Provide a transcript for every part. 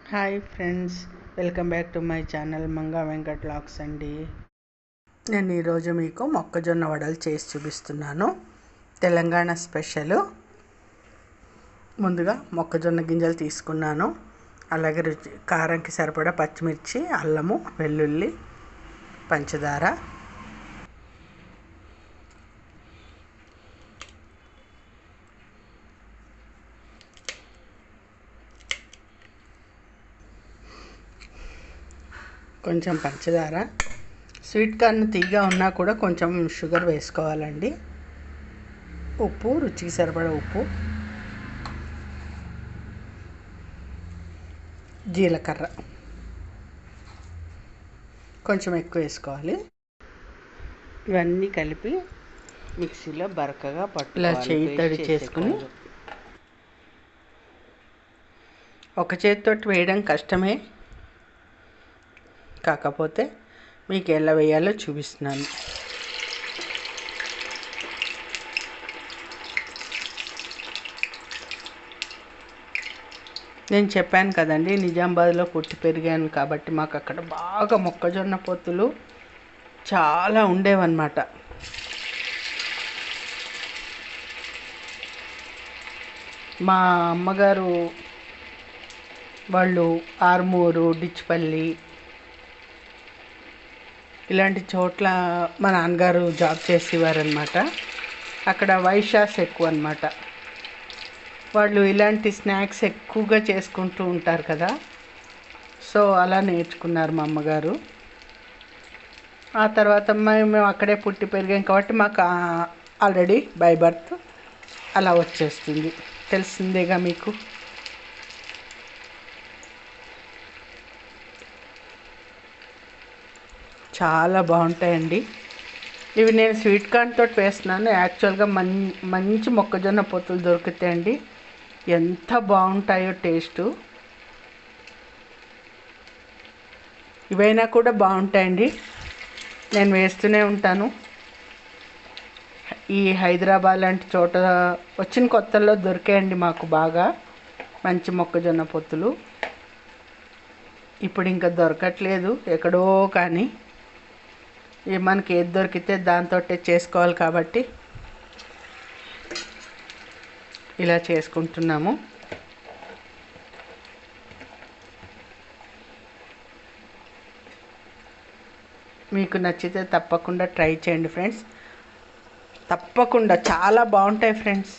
Hi friends, welcome back to my channel Manga Venkat vlogs అండి. నేను ఈరోజు మీకు మొక్కజొన్న వడలు చేసి చూపిస్తున్నాను. తెలంగాణ స్పెషల్. ముందుగా మొక్కజొన్న గింజలు తీసుకున్నాను. అలాగే కారంకి సరిపడా పచ్చిమిర్చి, అల్లము, వెల్లుల్లి, పంచదార, కొంచెం పంచదార. స్వీట్ కార్న్ తీగా ఉన్నా కూడా కొంచెం షుగర్ వేసుకోవాలండి. ఉప్పు, రుచికి సరిపడా ఉప్పు, జీలకర్ర కొంచెం ఎక్కువ వేసుకోవాలి. ఇవన్నీ కలిపి మిక్సీలో బరకగా ఇలా చేయి తడి చేసుకుని, ఒక చేతితో వేయడం కష్టమే, కాకపోతే మీకు ఎలా వేయాలో చూపిస్తున్నాను. నేను చెప్పాను కదండి, నిజామాబాద్లో పుట్టి పెరిగాను కాబట్టి మాకు అక్కడ బాగా మొక్కజొన్న పొత్తులు చాలా ఉండేవన్నమాట. మా అమ్మగారు వాళ్ళు ఆర్మూరు, డిచ్పల్లి ఇలాంటి చోట్ల మా నాన్నగారు జాబ్ చేసేవారనమాట. అక్కడ వైశ్యాస్ ఎక్కువ అనమాట. వాళ్ళు ఇలాంటి స్నాక్స్ ఎక్కువగా చేసుకుంటూ ఉంటారు కదా, సో అలా నేర్చుకున్నారు మా అమ్మగారు. ఆ తర్వాత మేము అక్కడే పుట్టి పెరిగాం కాబట్టి మాకు ఆల్రెడీ బై బర్త్ అలా వచ్చేస్తుంది, తెలిసిందేగా మీకు. చాలా బాగుంటాయండి ఇవి. నేను స్వీట్ కార్న్ తోటి వేస్తున్నాను. యాక్చువల్గా మంచి మొక్కజొన్న పొత్తులు దొరుకుతాయండి, ఎంత బాగుంటాయో టేస్టు. ఇవైనా కూడా బాగుంటాయండి, నేను వేస్తూనే ఉంటాను. ఈ హైదరాబాద్ లాంటి చోట వచ్చిన కొత్తల్లో దొరికాయండి మాకు బాగా మంచి మొక్కజొన్న పొత్తులు. ఇప్పుడు ఇంకా దొరకట్లేదు ఎక్కడో, కానీ మనకి ఏది దొరికితే దాంతో చేసుకోవాలి కాబట్టి ఇలా చేసుకుంటున్నాము. మీకు నచ్చితే తప్పకుండా ట్రై చేయండి ఫ్రెండ్స్, తప్పకుండా చాలా బాగుంటాయి ఫ్రెండ్స్.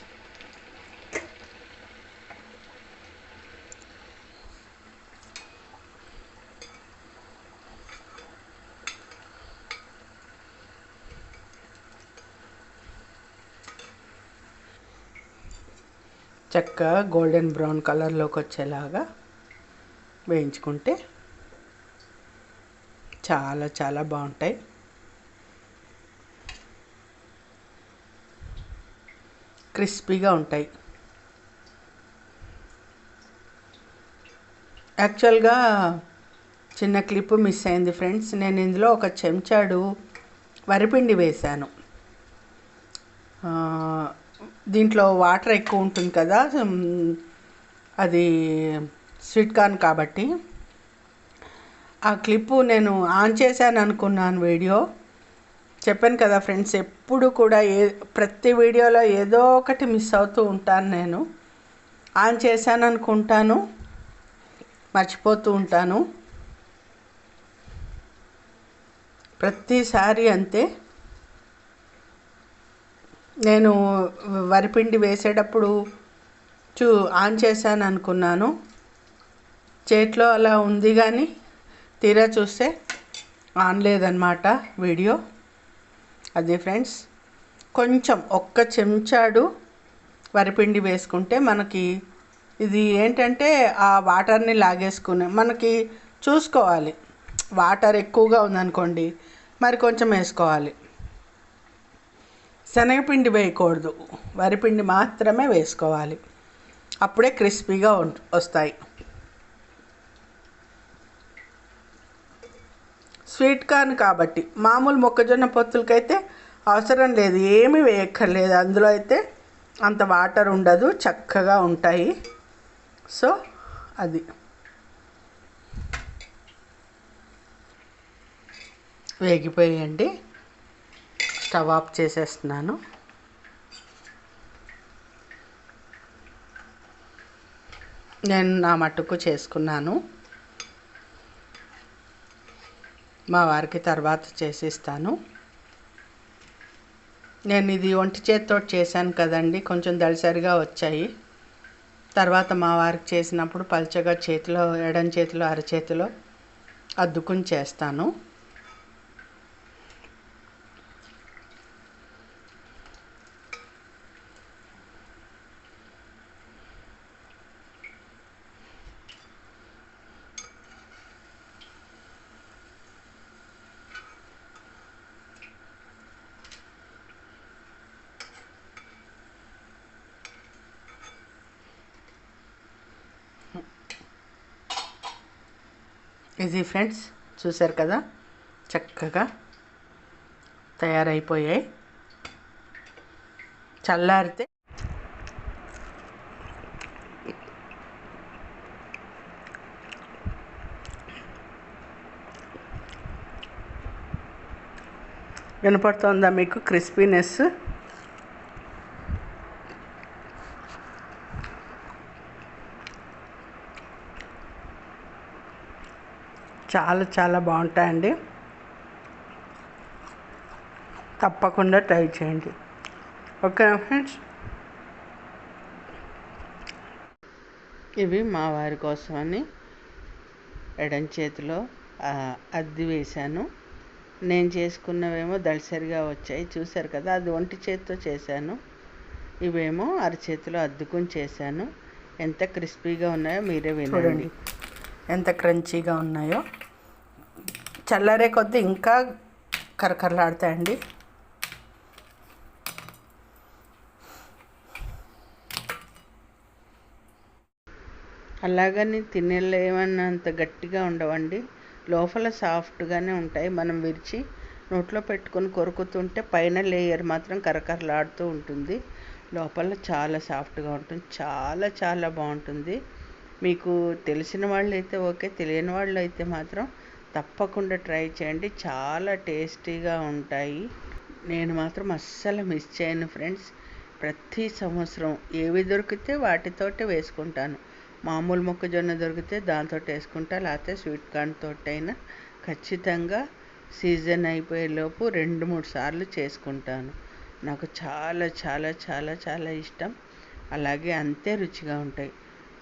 చక్కగా గోల్డెన్ బ్రౌన్ కలర్లోకి వచ్చేలాగా వేయించుకుంటే చాలా చాలా బాగుంటాయి. క్రిస్పీగా ఉంటాయి. యాక్చువల్గా చిన్న క్లిప్ మిస్ అయింది ఫ్రెండ్స్. నేను ఇందులో ఒక చెంచాడు వరిపిండి వేశాను. దీంట్లో వాటర్ ఎక్కువ ఉంటుంది కదా, అది స్వీట్ కార్న్ కాబట్టి. ఆ క్లిప్పు నేను ఆన్ చేశాను అనుకున్నాను వీడియో. చెప్పాను కదా ఫ్రెండ్స్, ఎప్పుడు కూడా ప్రతి వీడియోలో ఏదో ఒకటి మిస్ అవుతూ ఉంటాను. నేను ఆన్ చేశాను అనుకుంటాను, మర్చిపోతూ ఉంటాను ప్రతిసారి అంతే. నేను వరిపిండి వేసేటప్పుడు ఆన్ చేశాను అనుకున్నాను, చేతిలో అలా ఉంది కానీ తీరా చూస్తే ఆన్ లేదన్నమాట వీడియో. అదే ఫ్రెండ్స్, కొంచెం ఒక్క చెంచాడు వరిపిండి వేసుకుంటే మనకి ఇది ఏంటంటే ఆ వాటర్ని లాగేసుకునే, మనకి చూసుకోవాలి. వాటర్ ఎక్కువగా ఉందనుకోండి మరి కొంచెం వేసుకోవాలి. శనగపిండి వేయకూడదు, వరిపిండి మాత్రమే వేసుకోవాలి, అప్పుడే క్రిస్పీగా వస్తాయి. స్వీట్ కార్న్ కాబట్టి మామూలు మొక్కజొన్న పొత్తులకైతే అవసరం లేదు, ఏమీ వేయక్కర్లేదు. అందులో అయితే అంత వాటర్ ఉండదు, చక్కగా ఉంటాయి. సో అది వేగిపోయాయండి. స్టవ్ ఆఫ్ చేసేస్తున్నాను. నేను నా మట్టుకు చేసుకున్నాను. మా వారికి తర్వాత చేసిస్తాను. నేను ఇది ఒంటి చేతితో చేశాను కదండి, కొంచెం దళసరిగా వచ్చాయి. తర్వాత మా వారికి చేసినప్పుడు పల్చగా చేతిలో, ఎడం చేతిలో, అరచేతిలో అద్దుకుని చేస్తాను. ఇది ఫ్రెండ్స్, చూశారు కదా, చక్కగా తయారైపోయాయి. చల్లారితే వినపడుతుందా మీకు క్రిస్పీనెస్? చాలా చాలా బాగుంటాయండి. తప్పకుండా ట్రై చేయండి. ఓకేనా ఫ్రెండ్స్? ఇవి మా వారి కోసమని ఎడం చేతిలో అద్ది వేశాను. నేను చేసుకున్నవేమో దళసరిగా వచ్చాయి, చూశారు కదా. అది ఒంటి చేతితో చేశాను. ఇవేమో అరచేతిలో అద్దుకుని చేశాను. ఎంత క్రిస్పీగా ఉన్నాయో మీరే వినండి. ఎంత క్రంచీగా ఉన్నాయో. చల్లారే కొద్దీ ఇంకా కరకరలాడతాయండి. అలాగని తినేలేమన్నంత గట్టిగా ఉండవండి. లోపల సాఫ్ట్గానే ఉంటాయి. మనం విరిచి నోట్లో పెట్టుకొని కొరుకుతుంటే పైన లేయర్ మాత్రం కరకరలాడుతూ ఉంటుంది. లోపల చాలా సాఫ్ట్గా ఉంటుంది. చాలా చాలా బాగుంటుంది. మీకు తెలిసిన వాళ్ళు అయితే ఓకే, తెలియని వాళ్ళు అయితే మాత్రం తప్పకుండా ట్రై చేయండి. చాలా టేస్టీగా ఉంటాయి. నేను మాత్రం అస్సలు మిస్ చేయను ఫ్రెండ్స్. ప్రతి సంవత్సరం ఏవి దొరికితే వాటితోటే వేసుకుంటాను. మామూలు మొక్కజొన్న దొరికితే దాంతో వేసుకుంటా, లేకపోతే స్వీట్ కార్న్ తోటైనా ఖచ్చితంగా సీజన్ అయిపోయేలోపు 2-3 సార్లు చేసుకుంటాను. నాకు చాలా చాలా చాలా చాలా ఇష్టం. అలాగే అంతే రుచిగా ఉంటాయి.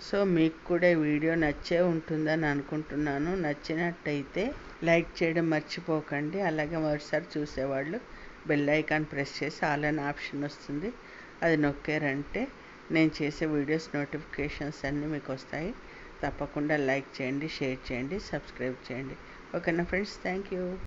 సో మీకు కూడా ఈ వీడియో నచ్చే ఉంటుందని అనుకుంటున్నాను. నచ్చినట్టయితే లైక్ చేయడం మర్చిపోకండి. అలాగే మరోసారి చూసేవాళ్ళు బెల్ ఐకాన్ ప్రెస్ చేసి ఆల్ అనే ఆప్షన్ వస్తుంది, అది నొక్కారంటే నేను చేసే వీడియోస్ నోటిఫికేషన్స్ అన్నీ మీకు వస్తాయి. తప్పకుండా లైక్ చేయండి, షేర్ చేయండి, సబ్స్క్రైబ్ చేయండి. ఓకేనా ఫ్రెండ్స్? Thank you.